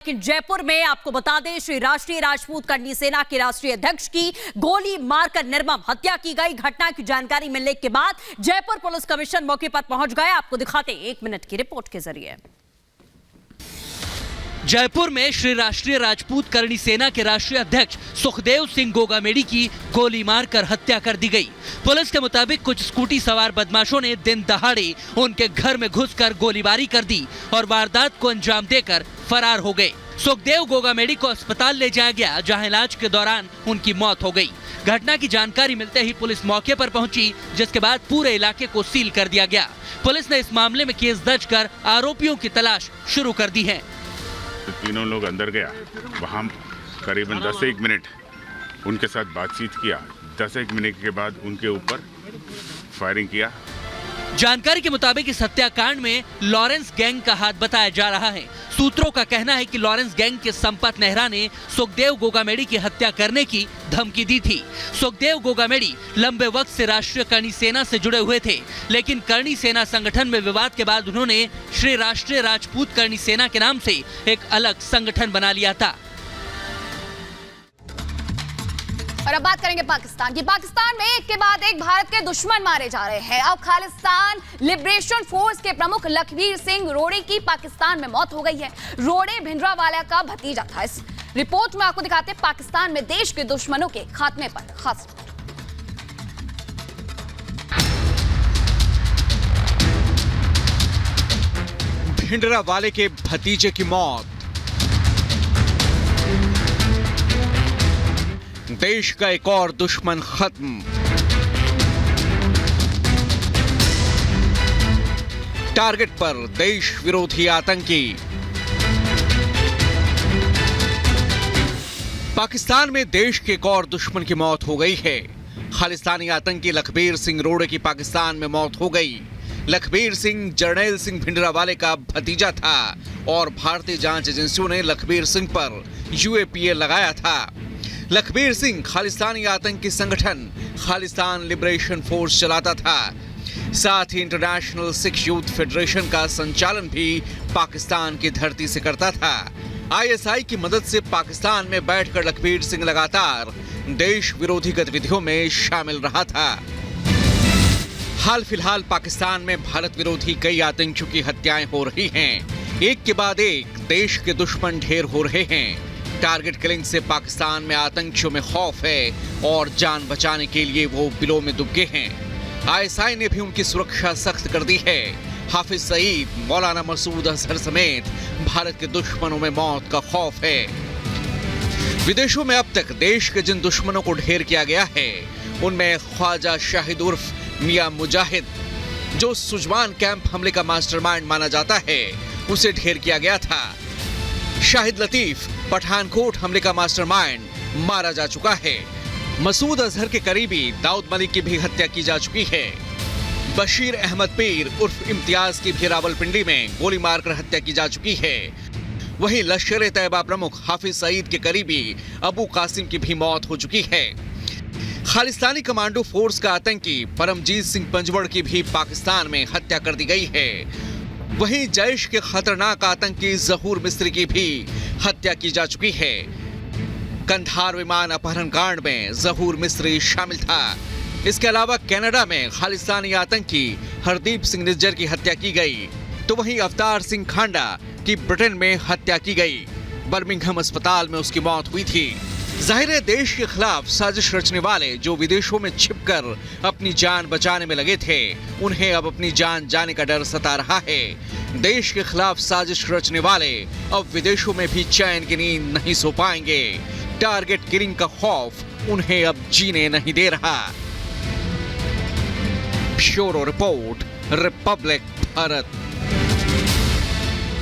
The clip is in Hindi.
लेकिन जयपुर में आपको बता दें, श्री राष्ट्रीय राजपूत करनी सेना के राष्ट्रीय अध्यक्ष की गोली मारकर निर्मम हत्या की गई। घटना की जानकारी मिलने के बाद जयपुर पुलिस कमिश्नर मौके पर पहुंच गए। आपको दिखाते 1 मिनट की रिपोर्ट के जरिए। जयपुर में श्री राष्ट्रीय राजपूत करनी सेना के राष्ट्रीय अध्यक्ष सुखदेव सिंह गोगामेडी की गोली मारकर हत्या कर दी गई। पुलिस के मुताबिक कुछ स्कूटी सवार बदमाशों ने दिन दहाड़े उनके घर में घुसकर गोलीबारी कर दी और वारदात को अंजाम देकर फरार हो गए। सुखदेव गोगामेडी को अस्पताल ले जाया गया, जहां इलाज के दौरान उनकी मौत हो गई। घटना की जानकारी मिलते ही पुलिस मौके पर पहुंची, जिसके बाद पूरे इलाके को सील कर दिया गया। पुलिस ने इस मामले में केस दर्ज कर आरोपियों की तलाश शुरू कर दी है। तीनों लोग अंदर गया, वहाँ करीबन 10-1 मिनट उनके साथ बातचीत किया। 10-1 मिनट के बाद उनके ऊपर फायरिंग किया। जानकारी के मुताबिक इस हत्याकांड में लॉरेंस गैंग का हाथ बताया जा रहा है। सूत्रों का कहना है कि लॉरेंस गैंग के संपत नेहरा ने सुखदेव गोगामेडी की हत्या करने की धमकी दी थी। सुखदेव गोगामेडी लंबे वक्त से राष्ट्रीय करनी सेना से जुड़े हुए थे, लेकिन करनी सेना संगठन में विवाद के बाद उन्होंने श्री राष्ट्रीय राजपूत करनी सेना के नाम से एक अलग संगठन बना लिया था। और अब बात करेंगे पाकिस्तान की। पाकिस्तान में एक के बाद एक भारत के दुश्मन मारे जा रहे हैं। अब खालिस्तान लिबरेशन फोर्स के प्रमुख लखबीर सिंह रोड़े की पाकिस्तान में मौत हो गई है। रोड़े भिंडरावाला का भतीजा था। इस रिपोर्ट में आपको दिखाते हैं पाकिस्तान में देश के दुश्मनों के खात्मे पर खास। भिंडरावाले के भतीजे की मौत, देश का एक और दुश्मन खत्म। टारगेट पर देश विरोधी आतंकी। पाकिस्तान में देश के एक और दुश्मन की मौत हो गई है। खालिस्तानी आतंकी लखबीर सिंह रोड़े की पाकिस्तान में मौत हो गई। लखबीर सिंह जरनैल सिंह भिंडरावाले का भतीजा था और भारतीय जांच एजेंसियों ने लखबीर सिंह पर यूएपीए लगाया था। लखबीर सिंह खालिस्तानी आतंकी संगठन खालिस्तान लिबरेशन फोर्स चलाता था। साथ ही इंटरनेशनल सिख यूथ फेडरेशन का संचालन भी पाकिस्तान की धरती से करता था। आईएसआई की मदद से पाकिस्तान में बैठकर लखबीर सिंह लगातार देश विरोधी गतिविधियों में शामिल रहा था। हाल फिलहाल पाकिस्तान में भारत विरोधी कई आतंकियों की हत्याएं हो रही हैं। एक के बाद एक देश के दुश्मन ढेर हो रहे हैं। टारगेट किलिंग से पाकिस्तान में आतंकियों में खौफ है और जान बचाने के लिए वो बिलों में दुबके हैं। आईएसआई ने भी उनकी सुरक्षा सख्त कर दी है। हाफिज सईद, मौलाना मसूद अजहर समेत भारत के दुश्मनों में मौत का खौफ है। विदेशों में अब तक देश के जिन दुश्मनों को ढेर किया गया है, उनमें ख्वाजा शाहिद उर्फ मियां मुजाहिद, जो सुजमान कैंप हमले का मास्टरमाइंड माना जाता है, उसे ढेर किया गया था। शाहिद लतीफ, पठानकोट हमले का मास्टरमाइंड, मारा जा चुका है। मसूद अजहर के करीबी दाऊद मलिक की भी हत्या की जा चुकी है। बशीर अहमद पीर उर्फ इम्तियाज की भी रावलपिंडी में गोली मारकर हत्या की जा चुकी है। वहीं लश्कर ए तैयबा प्रमुख हाफिज सईद के करीबी अबू कासिम की भी मौत हो चुकी है। खालिस्तानी कमांडो फोर्स का आतंकी परमजीत सिंह पंजवड़ की भी पाकिस्तान में हत्या कर दी गई है। वहीं जैश के खतरनाक आतंकी जहूर मिस्त्री की भी हत्या की जा चुकी है। कंधार विमान अपहरण कांड में जहूर मिस्त्री शामिल था। इसके अलावा कनाडा में खालिस्तानी आतंकी हरदीप सिंह निज्जर की हत्या की गई, तो वहीं अवतार सिंह खांडा की ब्रिटेन में हत्या की गई। बर्मिंघम अस्पताल में उसकी मौत हुई थी। जाहिर है, देश के खिलाफ साजिश रचने वाले जो विदेशों में छिपकर अपनी जान बचाने में लगे थे, उन्हें अब अपनी जान जाने का डर सता रहा है। देश के खिलाफ साजिश रचने वाले अब विदेशों में भी चैन की नींद नहीं सो पाएंगे। टारगेट किलिंग का खौफ उन्हें अब जीने नहीं दे रहा। Bureau report, Republic Bharat.